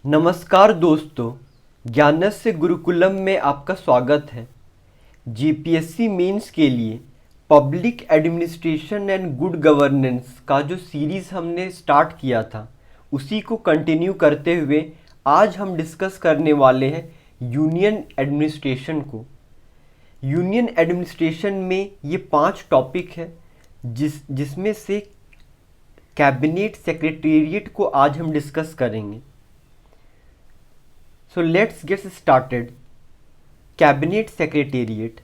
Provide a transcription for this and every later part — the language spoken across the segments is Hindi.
नमस्कार दोस्तों, ज्ञानस्य गुरुकुलम में आपका स्वागत है। जीपीएससी मेंस के लिए public administration and good governance का जो सीरीज़ हमने स्टार्ट किया था, उसी को कंटिन्यू करते हुए आज हम डिस्कस करने वाले हैं यूनियन एडमिनिस्ट्रेशन को। यूनियन एडमिनिस्ट्रेशन में ये 5 टॉपिक है जिसमें से कैबिनेट सेक्रेटेरिएट को आज हम डिस्कस करेंगे। So let's get started. Cabinet Secretariat.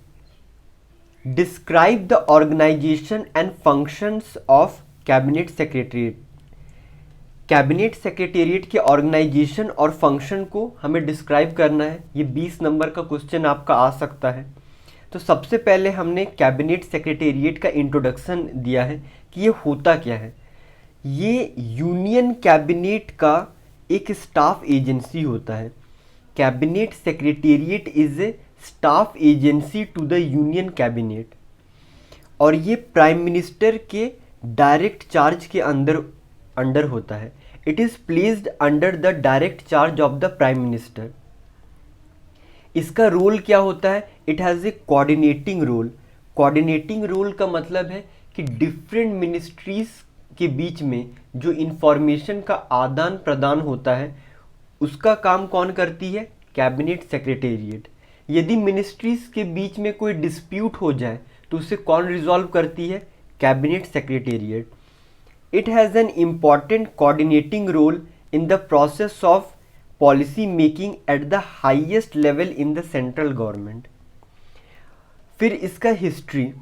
Describe the organization and functions of Cabinet Secretariat. Cabinet secretariat के ऑर्गेनाइजेशन और फंक्शन को हमें डिस्क्राइब करना है। ये 20 नंबर का क्वेश्चन आपका आ सकता है। तो सबसे पहले हमने कैबिनेट सेक्रेटेरिएट का इंट्रोडक्शन दिया है कि ये होता क्या है। ये यूनियन कैबिनेट का एक स्टाफ एजेंसी होता है। Cabinet secretariat is a staff agency to the union cabinet और ये प्राइम मिनिस्टर के डायरेक्ट चार्ज के अंडर होता है। It is placed under the direct charge of the prime minister. इसका रोल क्या होता है? It has a coordinating role. Coordinating role का मतलब है कि डिफरेंट मिनिस्ट्रीज के बीच में जो इंफॉर्मेशन का आदान प्रदान होता है उसका काम कौन करती है? Cabinet secretariat. यदि मिनिस्ट्रीज के बीच में कोई डिस्प्यूट हो जाए तो उसे कौन रिजॉल्व करती है? Cabinet secretariat. It has an important coordinating role in the process of policy making at the highest level in the central government. फिर इसका हिस्ट्री,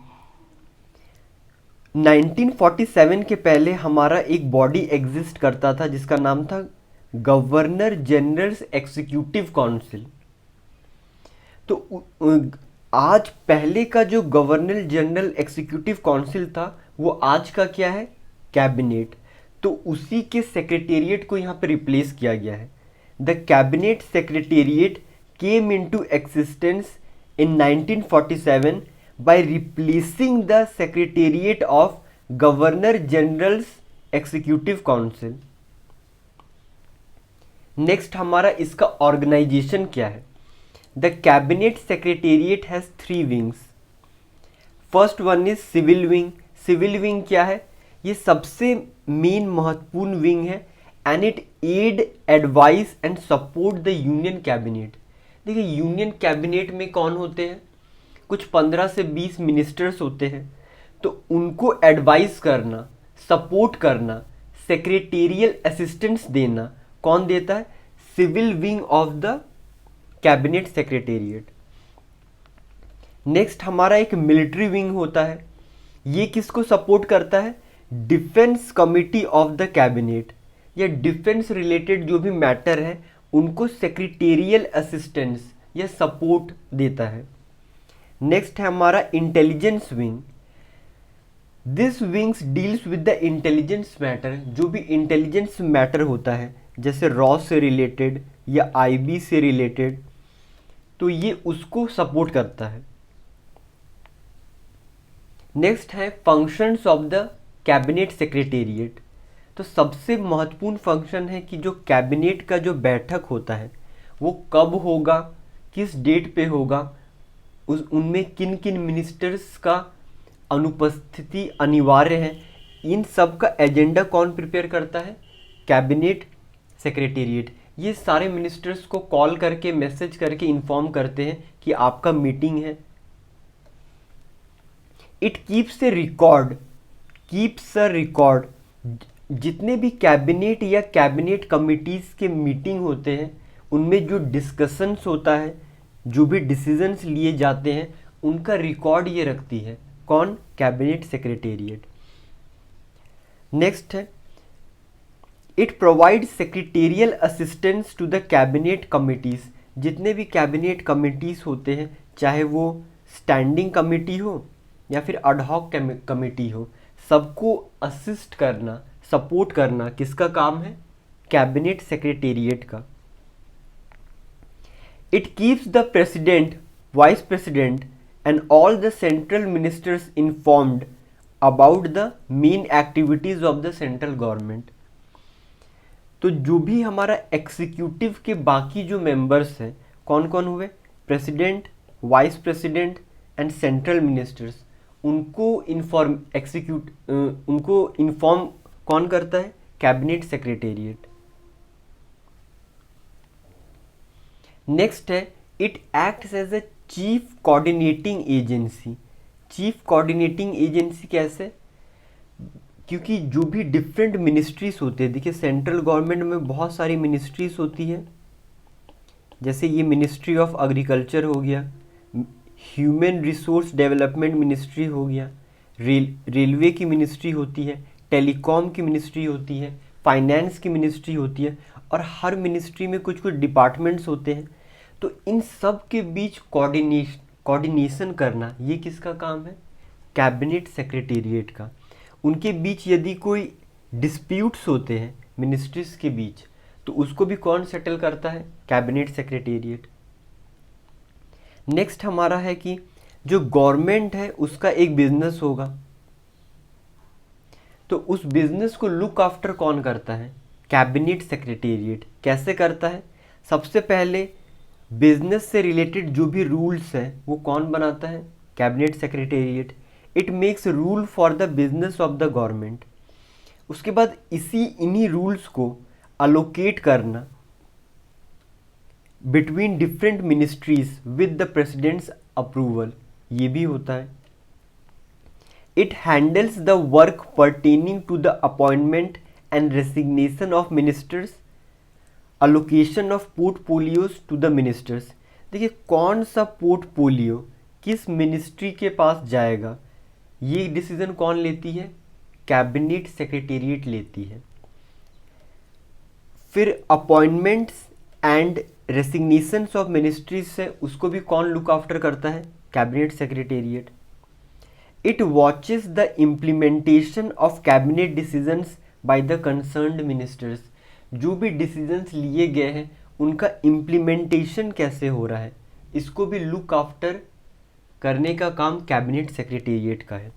1947 के पहले हमारा एक बॉडी एग्जिस्ट करता था जिसका नाम था गवर्नर जनरल्स एग्जीक्यूटिव काउंसिल। तो आज पहले का जो गवर्नर जनरल एग्जीक्यूटिव काउंसिल था वो आज का क्या है? कैबिनेट। तो उसी के सेक्रेटेरिएट को यहाँ पे रिप्लेस किया गया है। The cabinet secretariat came into existence in 1947 by replacing the secretariat of governor generals executive council. Next हमारा इसका ऑर्गेनाइजेशन क्या है? The cabinet secretariat has 3 wings. First one is civil wing. Civil wing क्या है? ये सबसे मेन महत्वपूर्ण विंग है and it ad advice and support the union cabinet. देखिए यूनियन कैबिनेट में कौन होते हैं? कुछ 15 से 20 मिनिस्टर्स होते हैं। तो उनको एडवाइस करना, सपोर्ट करना, सेक्रेटेरियल असिस्टेंस देना कौन देता है? Civil wing of the cabinet secretariat. Next हमारा एक मिलिट्री विंग होता है। ये किसको सपोर्ट करता है? Defence committee of the cabinet. या डिफेंस रिलेटेड जो भी मैटर है उनको सेक्रेटेरियल असिस्टेंस या सपोर्ट देता है। नेक्स्ट है हमारा intelligence wing. This wings deals with the intelligence matter. जो भी इंटेलिजेंस मैटर होता है जैसे रॉ से रिलेटेड या आईबी से रिलेटेड, तो ये उसको सपोर्ट करता है। नेक्स्ट है functions of the cabinet secretariat. तो सबसे महत्वपूर्ण फंक्शन है कि जो कैबिनेट का जो बैठक होता है वो कब होगा, किस डेट पे होगा, उनमें किन किन मिनिस्टर्स का अनुपस्थिति अनिवार्य है, इन सब का एजेंडा कौन प्रिपेयर करता है? Cabinet secretariat. ये सारे मिनिस्टर्स को कॉल करके मैसेज करके इन्फॉर्म करते हैं कि आपका मीटिंग है। It keeps A record. जितने भी कैबिनेट या कैबिनेट कमिटीज़ के मीटिंग होते हैं उनमें जो डिस्कशंस होता है, जो भी डिसीजंस लिए जाते हैं उनका रिकॉर्ड ये रखती है कौन? Cabinet secretariat. नेक्स्ट है it provides secretarial assistance to the cabinet committees. जितने भी कैबिनेट कमिटीज़ होते हैं, चाहे वो स्टैंडिंग कमेटी हो या फिर अडहॉक कमेटी हो, सबको असिस्ट करना, सपोर्ट करना किसका काम है? कैबिनेट सेक्रेटेरिएट का। It keeps the president, vice president and all the central ministers informed about the main activities of the central government. तो जो भी हमारा एग्जीक्यूटिव के बाकी जो मेंबर्स हैं कौन कौन हुए, president, vice president and central ministers, उनको इन्फॉर्म कौन करता है, कैबिनेट सेक्रेटेरिएट। नेक्स्ट है it acts as a chief coordinating agency. Chief coordinating agency कैसे, क्योंकि जो भी डिफरेंट मिनिस्ट्रीज होते हैं, देखिए सेंट्रल गवर्नमेंट में बहुत सारी मिनिस्ट्रीज होती है, जैसे ये मिनिस्ट्री ऑफ एग्रीकल्चर हो गया, ह्यूमन रिसोर्स डेवलपमेंट मिनिस्ट्री हो गया, रेलवे की मिनिस्ट्री होती है, टेलीकॉम की मिनिस्ट्री होती है, फाइनेंस की मिनिस्ट्री होती है, और हर मिनिस्ट्री में कुछ कुछ डिपार्टमेंट्स होते हैं। तो इन सब के बीच कोऑर्डिनेशन करना ये किसका काम है, कैबिनेट सेक्रेटेरिएट का। उनके बीच यदि कोई डिस्प्यूट्स होते हैं मिनिस्ट्रीज के बीच, तो उसको भी कौन सेटल करता है, कैबिनेट सेक्रेटेरिएट। नेक्स्ट हमारा है कि जो गवर्नमेंट है उसका एक बिजनेस होगा, तो उस बिजनेस को लुक आफ्टर कौन करता है, कैबिनेट सेक्रेटेरिएट। कैसे करता है, सबसे पहले बिजनेस से रिलेटेड जो भी रूल्स हैं वो कौन बनाता है, cabinet secretariat. It makes rule for the business of the government. उसके बाद इन्हीं रूल्स को अलोकेट करना between different ministries with the president's approval, ये भी होता है। It handles the work pertaining to the appointment and resignation of ministers, allocation of portfolios to the ministers. देखिए कौन सा पोर्टफोलियो किस मिनिस्ट्री के पास जाएगा, ये डिसीजन कौन लेती है, कैबिनेट सेक्रेटेरिएट लेती है। फिर अपॉइंटमेंट्स एंड रेसिग्नेशंस ऑफ मिनिस्ट्रीज है, उसको भी कौन लुक आफ्टर करता है, cabinet secretariat. It watches the implementation of cabinet decisions by the concerned ministers. जो भी डिसीजंस लिए गए हैं उनका इम्प्लीमेंटेशन कैसे हो रहा है, इसको भी लुक आफ्टर करने का काम कैबिनेट सेक्रेटेरिएट का है।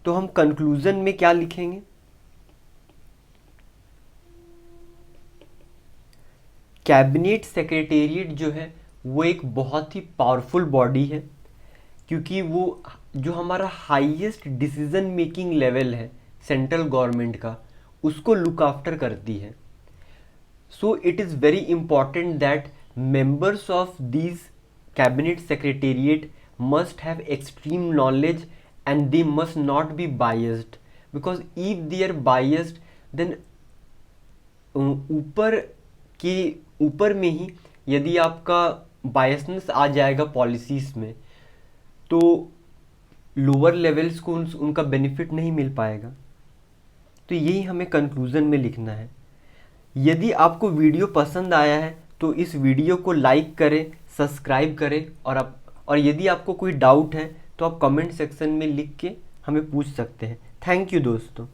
तो हम कंक्लूजन में क्या लिखेंगे, कैबिनेट सेक्रेटेरिएट जो है वो एक बहुत ही पावरफुल बॉडी है, क्योंकि वो जो हमारा हाईएस्ट डिसीजन मेकिंग लेवल है सेंट्रल गवर्नमेंट का, उसको लुक आफ्टर करती है। So it is very important that members of these cabinet secretariat must have extreme knowledge and they must not be biased, because if they are biased then ऊपर में ही यदि आपका बायसनेस आ जाएगा पॉलिसीज़ में, तो लोअर लेवल्स को उनका बेनिफिट नहीं मिल पाएगा। तो यही हमें कंक्लूज़न में लिखना है। यदि आपको वीडियो पसंद आया है तो इस वीडियो को लाइक करें, सब्सक्राइब करें, और यदि आपको कोई डाउट है तो आप कमेंट सेक्शन में लिख के हमें पूछ सकते हैं। थैंक यू दोस्तों।